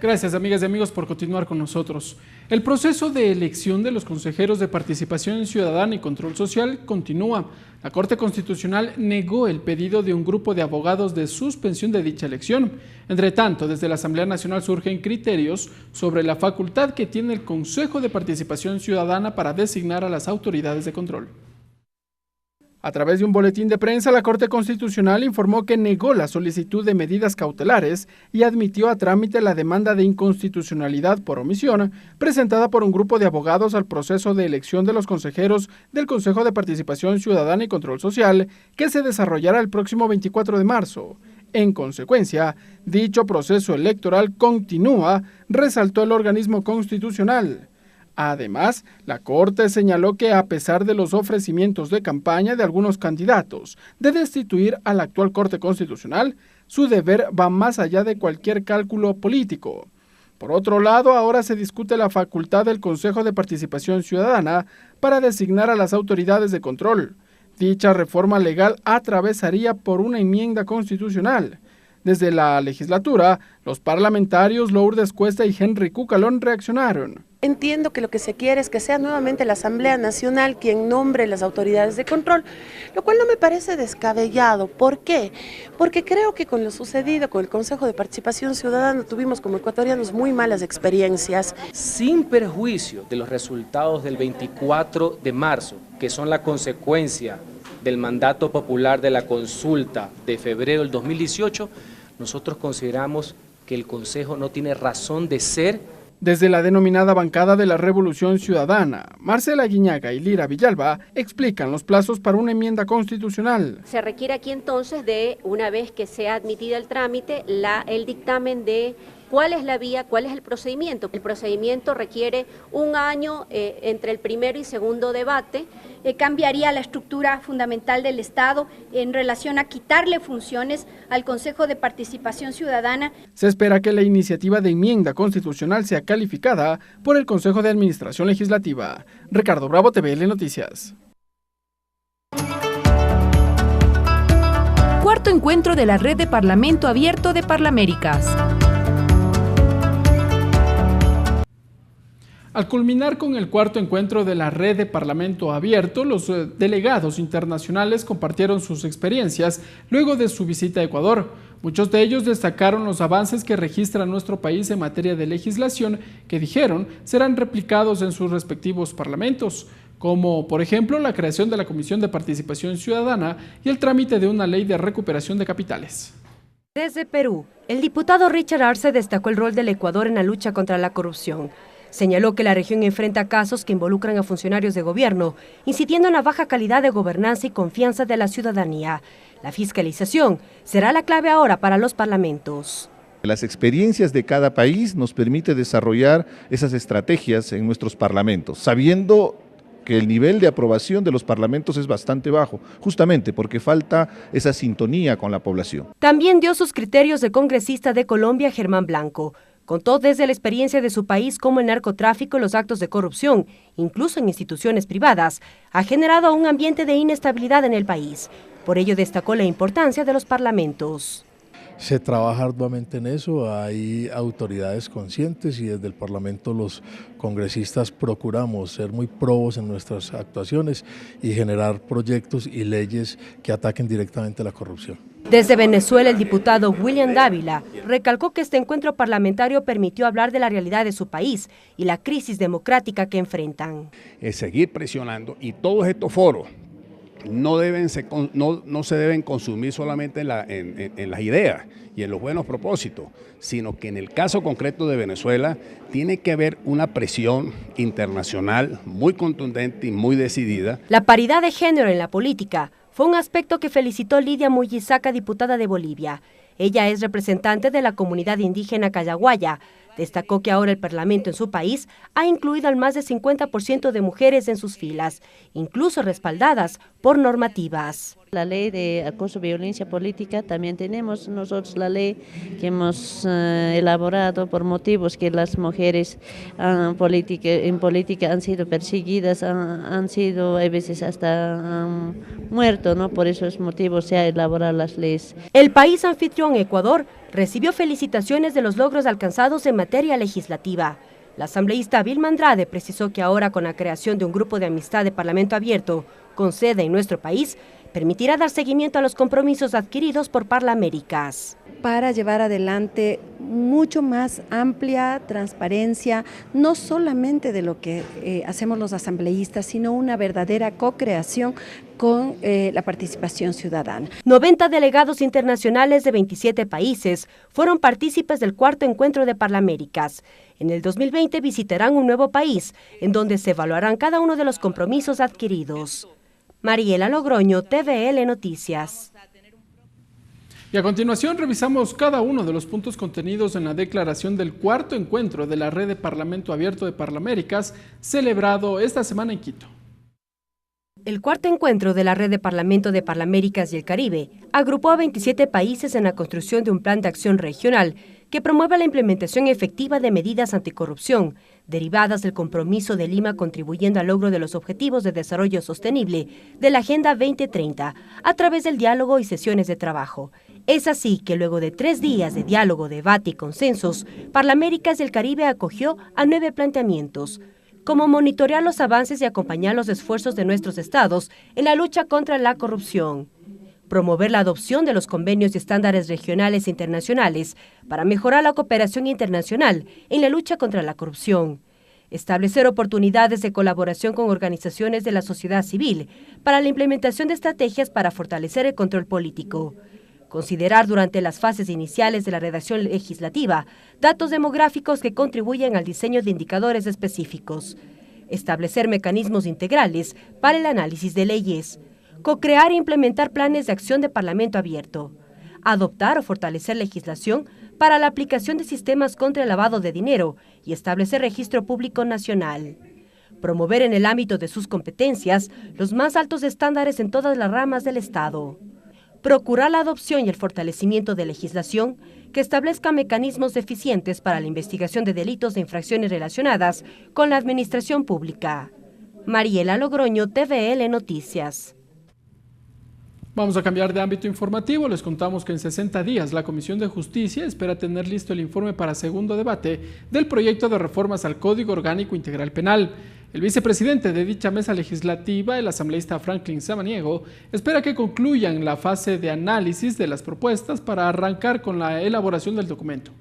Gracias, amigas y amigos, por continuar con nosotros. El proceso de elección de los consejeros de Participación Ciudadana y Control Social continúa. La Corte Constitucional negó el pedido de un grupo de abogados de suspensión de dicha elección. Entre tanto, desde la Asamblea Nacional surgen criterios sobre la facultad que tiene el Consejo de Participación Ciudadana para designar a las autoridades de control. A través de un boletín de prensa, la Corte Constitucional informó que negó la solicitud de medidas cautelares y admitió a trámite la demanda de inconstitucionalidad por omisión presentada por un grupo de abogados al proceso de elección de los consejeros del Consejo de Participación Ciudadana y Control Social, que se desarrollará el próximo 24 de marzo. En consecuencia, dicho proceso electoral continúa, resaltó el organismo constitucional. Además, la Corte señaló que a pesar de los ofrecimientos de campaña de algunos candidatos de destituir a la actual Corte Constitucional, su deber va más allá de cualquier cálculo político. Por otro lado, ahora se discute la facultad del Consejo de Participación Ciudadana para designar a las autoridades de control. Dicha reforma legal atravesaría por una enmienda constitucional. Desde la legislatura, los parlamentarios Lourdes Cuesta y Henry Cucalón reaccionaron. Entiendo que lo que se quiere es que sea nuevamente la Asamblea Nacional quien nombre las autoridades de control, lo cual no me parece descabellado. ¿Por qué? Porque creo que con lo sucedido con el Consejo de Participación Ciudadana tuvimos como ecuatorianos muy malas experiencias. Sin perjuicio de los resultados del 24 de marzo, que son la consecuencia del mandato popular de la consulta de febrero del 2018, nosotros consideramos que el Consejo no tiene razón de ser. Desde la denominada bancada de la Revolución Ciudadana, Marcela Guiñaga y Lira Villalba explican los plazos para una enmienda constitucional. Se requiere aquí entonces de, una vez que sea admitida el trámite, el dictamen de cuál es la vía, cuál es el procedimiento. El procedimiento requiere un año entre el primero y segundo debate. Cambiaría la estructura fundamental del Estado en relación a quitarle funciones al Consejo de Participación Ciudadana. Se espera que la iniciativa de enmienda constitucional sea calificada por el Consejo de Administración Legislativa. Ricardo Bravo, TVL Noticias. Cuarto encuentro de la Red de Parlamento Abierto de Parlaméricas. Al culminar con el cuarto encuentro de la Red de Parlamento Abierto, los delegados internacionales compartieron sus experiencias luego de su visita a Ecuador. Muchos de ellos destacaron los avances que registra nuestro país en materia de legislación que, dijeron, serán replicados en sus respectivos parlamentos, como por ejemplo la creación de la Comisión de Participación Ciudadana y el trámite de una ley de recuperación de capitales. Desde Perú, el diputado Richard Arce destacó el rol del Ecuador en la lucha contra la corrupción. Señaló que la región enfrenta casos que involucran a funcionarios de gobierno, incidiendo en la baja calidad de gobernanza y confianza de la ciudadanía. La fiscalización será la clave ahora para los parlamentos. Las experiencias de cada país nos permite desarrollar esas estrategias en nuestros parlamentos, sabiendo que el nivel de aprobación de los parlamentos es bastante bajo, justamente porque falta esa sintonía con la población. También dio sus criterios el congresista de Colombia, Germán Blanco. Contó desde la experiencia de su país cómo el narcotráfico y los actos de corrupción, incluso en instituciones privadas, ha generado un ambiente de inestabilidad en el país. Por ello destacó la importancia de los parlamentos. Se trabaja arduamente en eso, hay autoridades conscientes y desde el Parlamento los congresistas procuramos ser muy probos en nuestras actuaciones y generar proyectos y leyes que ataquen directamente la corrupción. Desde Venezuela, el diputado William Dávila recalcó que este encuentro parlamentario permitió hablar de la realidad de su país y la crisis democrática que enfrentan. Es seguir presionando y todos estos foros no se deben consumir solamente en las ideas y en los buenos propósitos, sino que en el caso concreto de Venezuela tiene que haber una presión internacional muy contundente y muy decidida. La paridad de género en la política fue un aspecto que felicitó Lidia Muyisaca, diputada de Bolivia. Ella es representante de la comunidad indígena Cayaguaya. Destacó que ahora el Parlamento en su país ha incluido al más del 50% de mujeres en sus filas, incluso respaldadas por normativas. La ley de acoso y violencia política, también tenemos nosotros la ley que hemos elaborado por motivos que las mujeres en política han sido perseguidas, han sido a veces hasta muerto, ¿no? Por esos motivos se ha elaborado las leyes. El país anfitrión, Ecuador, recibió felicitaciones de los logros alcanzados en materia legislativa. La asambleísta Vilma Andrade precisó que ahora con la creación de un grupo de amistad de Parlamento Abierto con sede en nuestro país, permitirá dar seguimiento a los compromisos adquiridos por Parlaméricas. Para llevar adelante mucho más amplia transparencia, no solamente de lo que hacemos los asambleístas, sino una verdadera co-creación con la participación ciudadana. 90 delegados internacionales de 27 países fueron partícipes del cuarto encuentro de Parlaméricas. En el 2020 visitarán un nuevo país, en donde se evaluarán cada uno de los compromisos adquiridos. Mariela Logroño, TVL Noticias. Y a continuación revisamos cada uno de los puntos contenidos en la declaración del cuarto encuentro de la Red de Parlamento Abierto de Parlaméricas, celebrado esta semana en Quito. El cuarto encuentro de la Red de Parlamento de Parlaméricas y el Caribe agrupó a 27 países en la construcción de un plan de acción regional que promueva la implementación efectiva de medidas anticorrupción, derivadas del compromiso de Lima contribuyendo al logro de los Objetivos de Desarrollo Sostenible de la Agenda 2030 a través del diálogo y sesiones de trabajo. Es así que luego de 3 días de diálogo, debate y consensos, Parlaméricas y el Caribe acogió a 9 planteamientos, como monitorear los avances y acompañar los esfuerzos de nuestros estados en la lucha contra la corrupción, promover la adopción de los convenios y estándares regionales e internacionales para mejorar la cooperación internacional en la lucha contra la corrupción, establecer oportunidades de colaboración con organizaciones de la sociedad civil para la implementación de estrategias para fortalecer el control político, considerar durante las fases iniciales de la redacción legislativa datos demográficos que contribuyen al diseño de indicadores específicos, establecer mecanismos integrales para el análisis de leyes, co-crear e implementar planes de acción de Parlamento Abierto, adoptar o fortalecer legislación para la aplicación de sistemas contra el lavado de dinero y establecer registro público nacional, promover en el ámbito de sus competencias los más altos estándares en todas las ramas del Estado, procurar la adopción y el fortalecimiento de legislación que establezca mecanismos eficientes para la investigación de delitos e infracciones relacionadas con la administración pública. Mariela Logroño, TVL Noticias. Vamos a cambiar de ámbito informativo. Les contamos que en 60 días la Comisión de Justicia espera tener listo el informe para segundo debate del proyecto de reformas al Código Orgánico Integral Penal. El vicepresidente de dicha mesa legislativa, el asambleísta Franklin Samaniego, espera que concluyan la fase de análisis de las propuestas para arrancar con la elaboración del documento.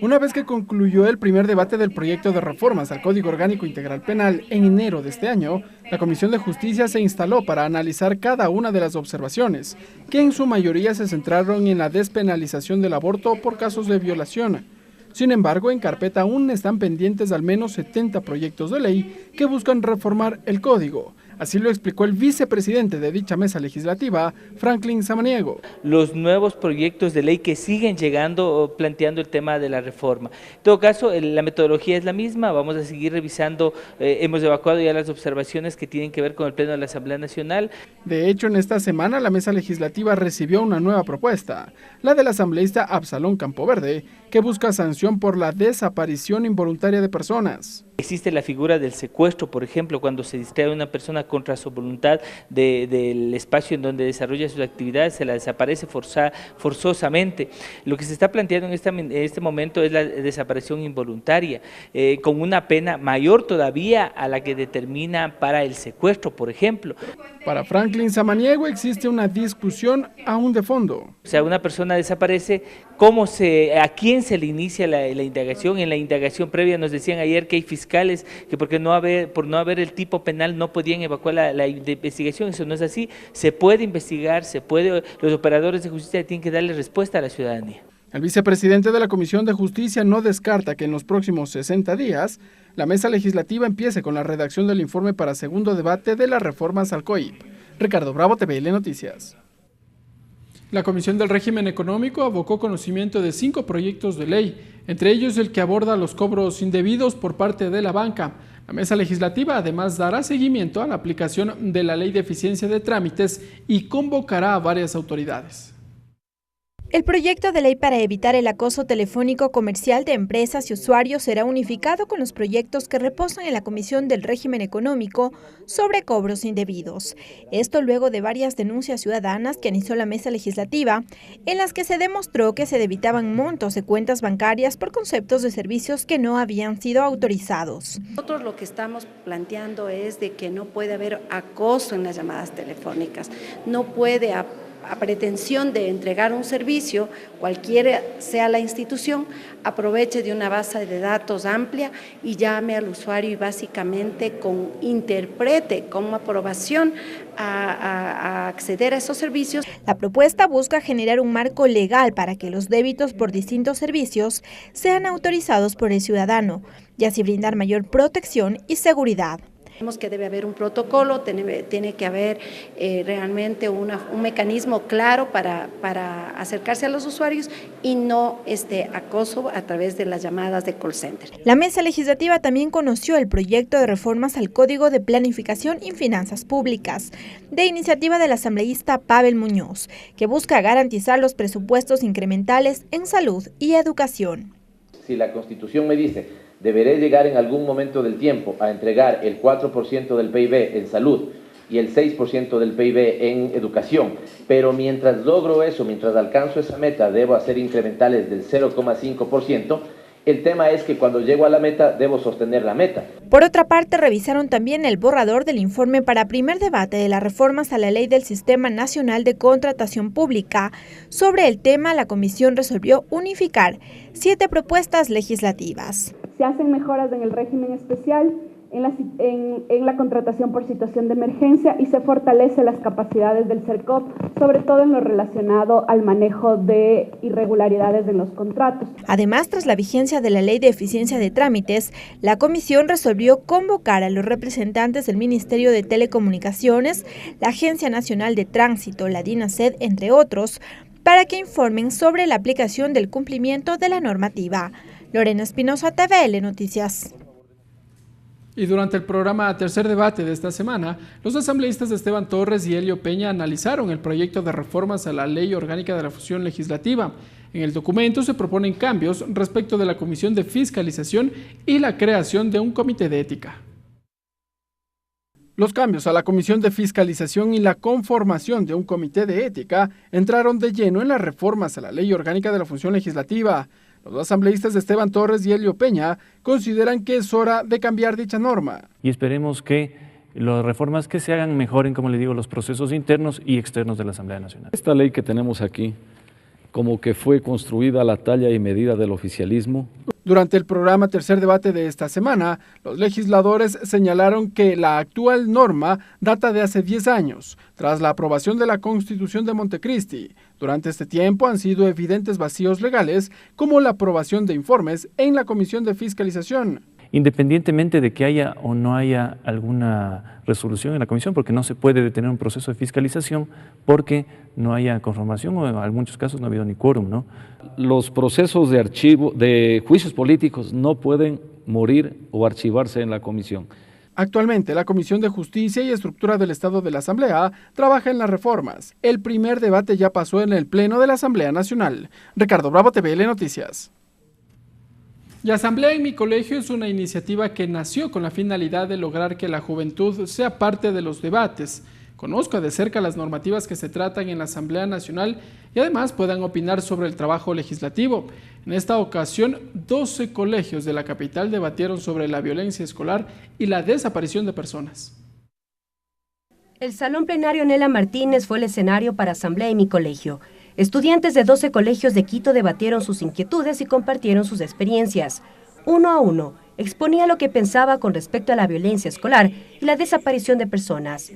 Una vez que concluyó el primer debate del proyecto de reformas al Código Orgánico Integral Penal en enero de este año, la Comisión de Justicia se instaló para analizar cada una de las observaciones, que en su mayoría se centraron en la despenalización del aborto por casos de violación. Sin embargo, en carpeta aún están pendientes al menos 70 proyectos de ley que buscan reformar el código, Así lo explicó el vicepresidente de dicha mesa legislativa, Franklin Samaniego. Los nuevos proyectos de ley que siguen llegando planteando el tema de la reforma. En todo caso, la metodología es la misma, vamos a seguir revisando, hemos evacuado ya las observaciones que tienen que ver con el Pleno de la Asamblea Nacional. De hecho, en esta semana la mesa legislativa recibió una nueva propuesta, la del asambleísta Absalón Campoverde, que busca sanción por la desaparición involuntaria de personas. Existe la figura del secuestro, por ejemplo, cuando se distrae a una persona contra su voluntad del espacio en donde desarrolla sus actividades, se la desaparece forzosamente. Lo que se está planteando en este momento es la desaparición involuntaria, con una pena mayor todavía a la que determina para el secuestro, por ejemplo. Para Franklin Samaniego existe una discusión aún de fondo. O sea, una persona desaparece, ¿a quién se le inicia la indagación? En la indagación previa nos decían ayer que hay fiscales que por no haber el tipo penal no podían evacuar la investigación. Eso no es así. Se puede investigar, los operadores de justicia tienen que darle respuesta a la ciudadanía. El vicepresidente de la Comisión de Justicia no descarta que en los próximos 60 días la mesa legislativa empiece con la redacción del informe para segundo debate de las reformas al COIP. Ricardo Bravo, TVL Noticias. La Comisión del Régimen Económico abocó conocimiento de 5 proyectos de ley, entre ellos el que aborda los cobros indebidos por parte de la banca. La mesa legislativa además dará seguimiento a la aplicación de la Ley de Eficiencia de Trámites y convocará a varias autoridades. El proyecto de ley para evitar el acoso telefónico comercial de empresas y usuarios será unificado con los proyectos que reposan en la Comisión del Régimen Económico sobre cobros indebidos. Esto luego de varias denuncias ciudadanas que analizó la mesa legislativa, en las que se demostró que se debitaban montos de cuentas bancarias por conceptos de servicios que no habían sido autorizados. Nosotros lo que estamos planteando es de que no puede haber acoso en las llamadas telefónicas, no puede a pretensión de entregar un servicio, cualquiera sea la institución, aproveche de una base de datos amplia y llame al usuario y básicamente interprete como aprobación a acceder a esos servicios. La propuesta busca generar un marco legal para que los débitos por distintos servicios sean autorizados por el ciudadano y así brindar mayor protección y seguridad. Creemos que debe haber un protocolo, tiene que haber realmente un mecanismo claro para acercarse a los usuarios y no acoso a través de las llamadas de call center. La mesa legislativa también conoció el proyecto de reformas al Código de Planificación y Finanzas Públicas, de iniciativa del asambleísta Pavel Muñoz, que busca garantizar los presupuestos incrementales en salud y educación. Si la Constitución me dice deberé llegar en algún momento del tiempo a entregar el 4% del PIB en salud y el 6% del PIB en educación, pero mientras logro eso, mientras alcanzo esa meta, debo hacer incrementales del 0,5%, el tema es que cuando llego a la meta, debo sostener la meta. Por otra parte, revisaron también el borrador del informe para primer debate de las reformas a la Ley del Sistema Nacional de Contratación Pública. Sobre el tema, la comisión resolvió unificar 7 propuestas legislativas. Se hacen mejoras en el régimen especial, en la contratación por situación de emergencia y se fortalece las capacidades del CERCOP, sobre todo en lo relacionado al manejo de irregularidades en los contratos. Además, tras la vigencia de la Ley de Eficiencia de Trámites, la comisión resolvió convocar a los representantes del Ministerio de Telecomunicaciones, la Agencia Nacional de Tránsito, la DINASED, entre otros, para que informen sobre la aplicación del cumplimiento de la normativa. Lorena Espinosa, TVL Noticias. Y durante el programa Tercer Debate de esta semana, los asambleístas Esteban Torres y Helio Peña analizaron el proyecto de reformas a la Ley Orgánica de la Función Legislativa. En el documento se proponen cambios respecto de la Comisión de Fiscalización y la creación de un comité de ética. Los cambios a la Comisión de Fiscalización y la conformación de un comité de ética entraron de lleno en las reformas a la Ley Orgánica de la Función Legislativa. Los asambleístas Esteban Torres y Helio Peña consideran que es hora de cambiar dicha norma. Y esperemos que las reformas que se hagan mejoren, como le digo, los procesos internos y externos de la Asamblea Nacional. Esta ley que tenemos aquí, como que fue construida a la talla y medida del oficialismo. Durante el programa Tercer Debate de esta semana, los legisladores señalaron que la actual norma data de hace 10 años, tras la aprobación de la Constitución de Montecristi. Durante este tiempo han sido evidentes vacíos legales, como la aprobación de informes en la Comisión de Fiscalización. independientemente de que haya o no haya alguna resolución en la comisión, porque no se puede detener un proceso de fiscalización porque no haya conformación o en muchos casos no ha habido ni quórum, ¿no? Los procesos de archivo, de juicios políticos no pueden morir o archivarse en la comisión. Actualmente, la Comisión de Justicia y Estructura del Estado de la Asamblea trabaja en las reformas. El primer debate ya pasó en el Pleno de la Asamblea Nacional. Ricardo Bravo, TVL Noticias. Y Asamblea en mi Colegio es una iniciativa que nació con la finalidad de lograr que la juventud sea parte de los debates, conozca de cerca las normativas que se tratan en la Asamblea Nacional y además puedan opinar sobre el trabajo legislativo. En esta ocasión, 12 colegios de la capital debatieron sobre la violencia escolar y la desaparición de personas. El Salón Plenario Nela Martínez fue el escenario para Asamblea en mi Colegio. Estudiantes de 12 colegios de Quito debatieron sus inquietudes y compartieron sus experiencias. Uno a uno, exponía lo que pensaba con respecto a la violencia escolar y la desaparición de personas.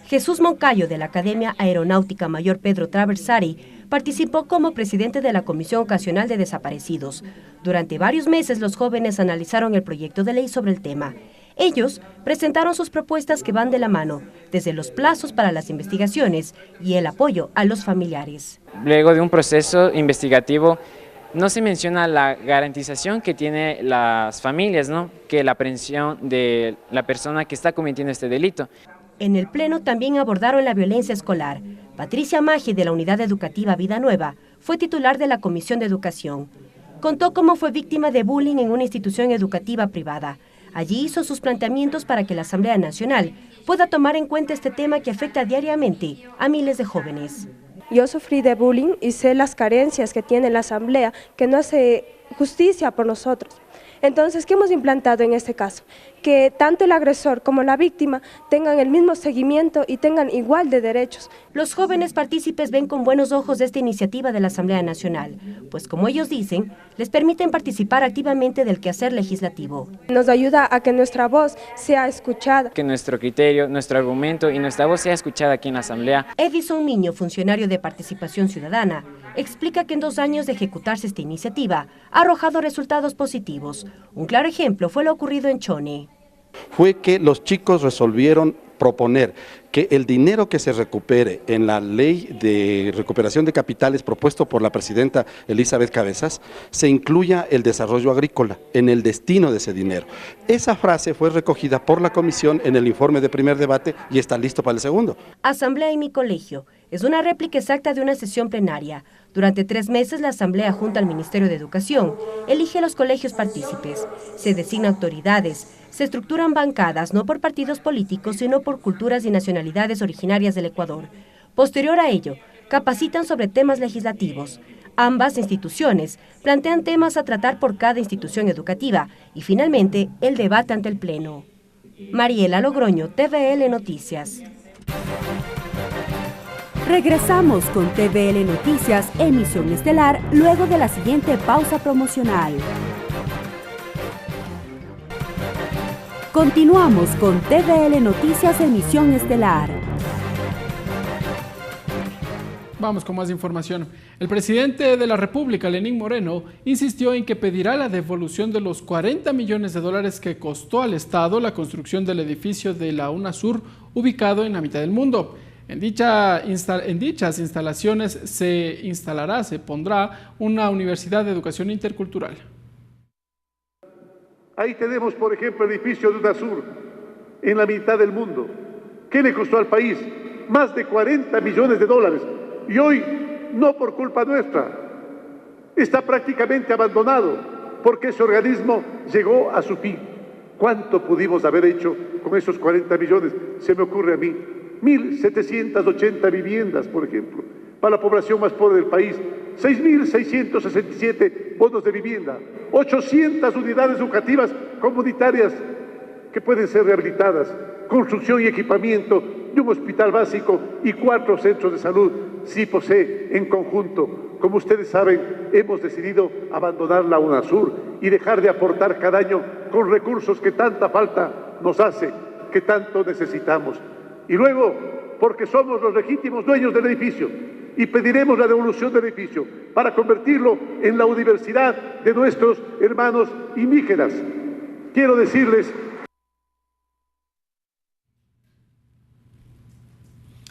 Jesús Moncayo, de la Academia Aeronáutica Mayor Pedro Traversari, participó como presidente de la Comisión Ocasional de Desaparecidos. Durante varios meses los jóvenes analizaron el proyecto de ley sobre el tema. Ellos presentaron sus propuestas que van de la mano, desde los plazos para las investigaciones y el apoyo a los familiares. Luego de un proceso investigativo, no se menciona la garantización que tienen las familias, ¿no? Que la aprehensión de la persona que está cometiendo este delito. En el Pleno también abordaron la violencia escolar. Patricia Maggi, de la Unidad Educativa Vida Nueva, fue titular de la Comisión de Educación. Contó cómo fue víctima de bullying en una institución educativa privada. Allí hizo sus planteamientos para que la Asamblea Nacional pueda tomar en cuenta este tema que afecta diariamente a miles de jóvenes. Yo sufrí de bullying y sé las carencias que tiene la Asamblea, que no hace justicia por nosotros. Entonces, ¿qué hemos implantado en este caso? Que tanto el agresor como la víctima tengan el mismo seguimiento y tengan igual de derechos. Los jóvenes partícipes ven con buenos ojos esta iniciativa de la Asamblea Nacional, pues como ellos dicen, les permiten participar activamente del quehacer legislativo. Nos ayuda a que nuestra voz sea escuchada. Que nuestro criterio, nuestro argumento y nuestra voz sea escuchada aquí en la Asamblea. Edison Miño, funcionario de Participación Ciudadana, explica que en 2 años de ejecutarse esta iniciativa ha arrojado resultados positivos. Un claro ejemplo fue lo ocurrido en Chone. Fue que los chicos resolvieron proponer que el dinero que se recupere en la ley de recuperación de capitales propuesto por la presidenta Elizabeth Cabezas, se incluya el desarrollo agrícola en el destino de ese dinero. Esa frase fue recogida por la comisión en el informe de primer debate y está listo para el segundo. Asamblea en mi Colegio es una réplica exacta de una sesión plenaria. Durante 3 meses la Asamblea, junto al Ministerio de Educación, elige a los colegios partícipes, se designan autoridades, se estructuran bancadas no por partidos políticos, sino por culturas y nacionalidades originarias del Ecuador. Posterior a ello, capacitan sobre temas legislativos. Ambas instituciones plantean temas a tratar por cada institución educativa y finalmente el debate ante el Pleno. Mariela Logroño, TVL Noticias. Regresamos con TVL Noticias, emisión estelar, luego de la siguiente pausa promocional. Continuamos con TVL Noticias, emisión estelar. Vamos con más información. El presidente de la República, Lenín Moreno, insistió en que pedirá la devolución de los $40 millones que costó al Estado la construcción del edificio de la UNASUR, ubicado en la mitad del mundo. En dichas instalaciones se pondrá una universidad de educación intercultural. Ahí tenemos, por ejemplo, el edificio de UNASUR, en la mitad del mundo. ¿Qué le costó al país? Más de $40 millones. Y hoy, no por culpa nuestra, está prácticamente abandonado, porque ese organismo llegó a su fin. ¿Cuánto pudimos haber hecho con esos 40 millones? Se me ocurre a mí. 1.780 viviendas, por ejemplo, para la población más pobre del país. 6.667 bonos de vivienda, 800 unidades educativas comunitarias que pueden ser rehabilitadas, construcción y equipamiento de un hospital básico y 4 centros de salud. Sí posee en conjunto. Como ustedes saben, hemos decidido abandonar la UNASUR y dejar de aportar cada año con recursos que tanta falta nos hace, que tanto necesitamos. Y luego, porque somos los legítimos dueños del edificio, y pediremos la devolución del edificio para convertirlo en la universidad de nuestros hermanos indígenas. quiero decirles...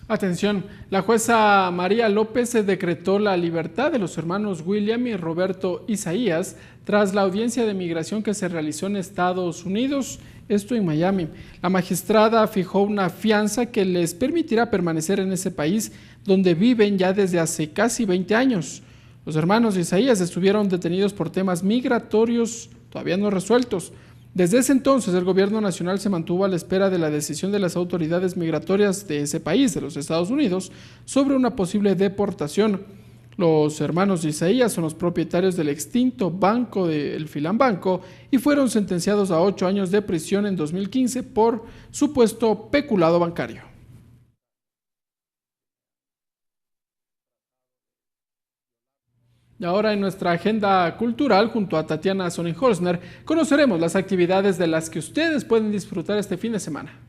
Atención, la jueza María López decretó la libertad de los hermanos William y Roberto Isaías tras la audiencia de migración que se realizó en Estados Unidos, esto en Miami. La magistrada fijó una fianza que les permitirá permanecer en ese país donde viven ya desde hace casi 20 años. Los hermanos Isaías estuvieron detenidos por temas migratorios todavía no resueltos. Desde ese entonces, el gobierno nacional se mantuvo a la espera de la decisión de las autoridades migratorias de ese país, de los Estados Unidos, sobre una posible deportación. Los hermanos Isaías son los propietarios del extinto banco del Filambanco y fueron sentenciados a 8 años de prisión en 2015 por supuesto peculado bancario. Y ahora en nuestra agenda cultural, junto a Tatiana Sonnenholzner, conoceremos las actividades de las que ustedes pueden disfrutar este fin de semana.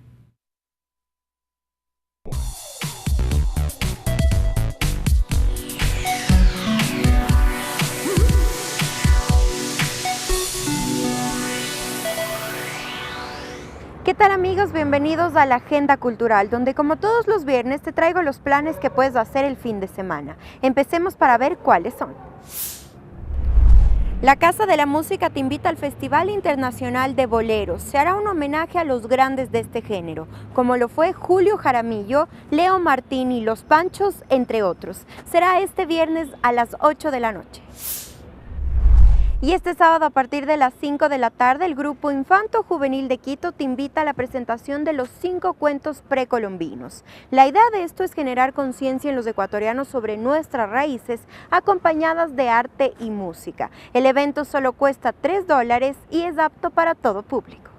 ¿Qué tal, amigos? Bienvenidos a la Agenda Cultural, donde como todos los viernes te traigo los planes que puedes hacer el fin de semana. Empecemos para ver cuáles son. La Casa de la Música te invita al Festival Internacional de Boleros. Se hará un homenaje a los grandes de este género, como lo fue Julio Jaramillo, Leo Martini, Los Panchos, entre otros. Será este viernes a las 8 de la noche. Y este sábado a partir de las 5 de la tarde, el grupo Infanto Juvenil de Quito te invita a la presentación de los 5 cuentos precolombinos. La idea de esto es generar conciencia en los ecuatorianos sobre nuestras raíces, acompañadas de arte y música. El evento solo cuesta $3 y es apto para todo público.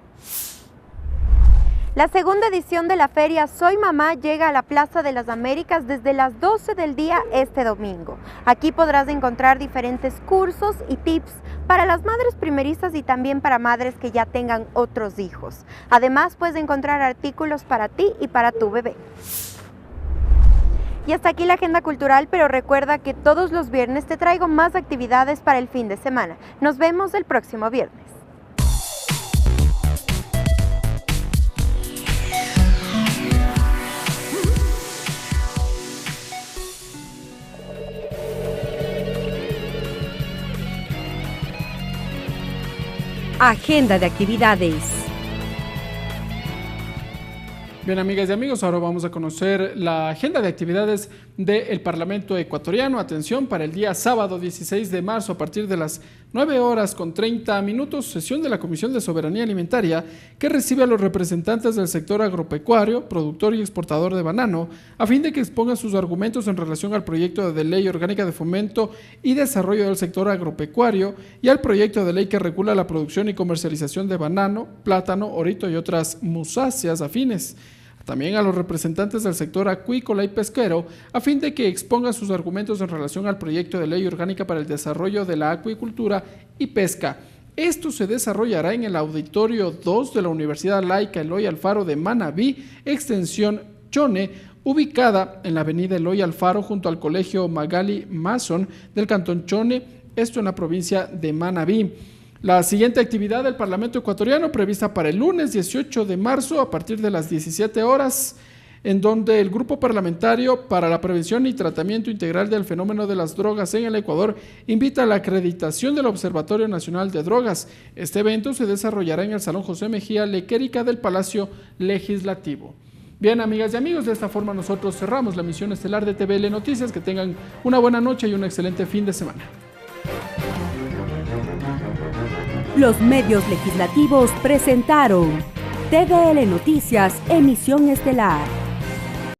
La segunda edición de la feria Soy Mamá llega a la Plaza de las Américas desde las 12 del día este domingo. Aquí podrás encontrar diferentes cursos y tips para las madres primerizas y también para madres que ya tengan otros hijos. Además, puedes encontrar artículos para ti y para tu bebé. Y hasta aquí la agenda cultural, pero recuerda que todos los viernes te traigo más actividades para el fin de semana. Nos vemos el próximo viernes. Agenda de actividades. Bien, amigas y amigos, ahora vamos a conocer la agenda de actividades del Parlamento ecuatoriano. Atención, para el día sábado 16 de marzo a partir de las 9:30, sesión de la Comisión de Soberanía Alimentaria que recibe a los representantes del sector agropecuario, productor y exportador de banano, a fin de que expongan sus argumentos en relación al proyecto de ley orgánica de fomento y desarrollo del sector agropecuario y al proyecto de ley que regula la producción y comercialización de banano, plátano, orito y otras musáceas afines. También a los representantes del sector acuícola y pesquero, a fin de que expongan sus argumentos en relación al proyecto de ley orgánica para el desarrollo de la acuicultura y pesca. Esto se desarrollará en el Auditorio 2 de la Universidad Laica Eloy Alfaro de Manabí, extensión Chone, ubicada en la avenida Eloy Alfaro junto al Colegio Magali Mason del Cantón Chone, esto en la provincia de Manabí. La siguiente actividad del Parlamento ecuatoriano prevista para el lunes 18 de marzo a partir de las 17 horas, en donde el Grupo Parlamentario para la Prevención y Tratamiento Integral del Fenómeno de las Drogas en el Ecuador invita a la acreditación del Observatorio Nacional de Drogas. Este evento se desarrollará en el Salón José Mejía Lequerica del Palacio Legislativo. Bien, amigas y amigos, de esta forma nosotros cerramos la emisión estelar de TVL Noticias. Que tengan una buena noche y un excelente fin de semana. Los medios legislativos presentaron TVL Noticias, emisión estelar.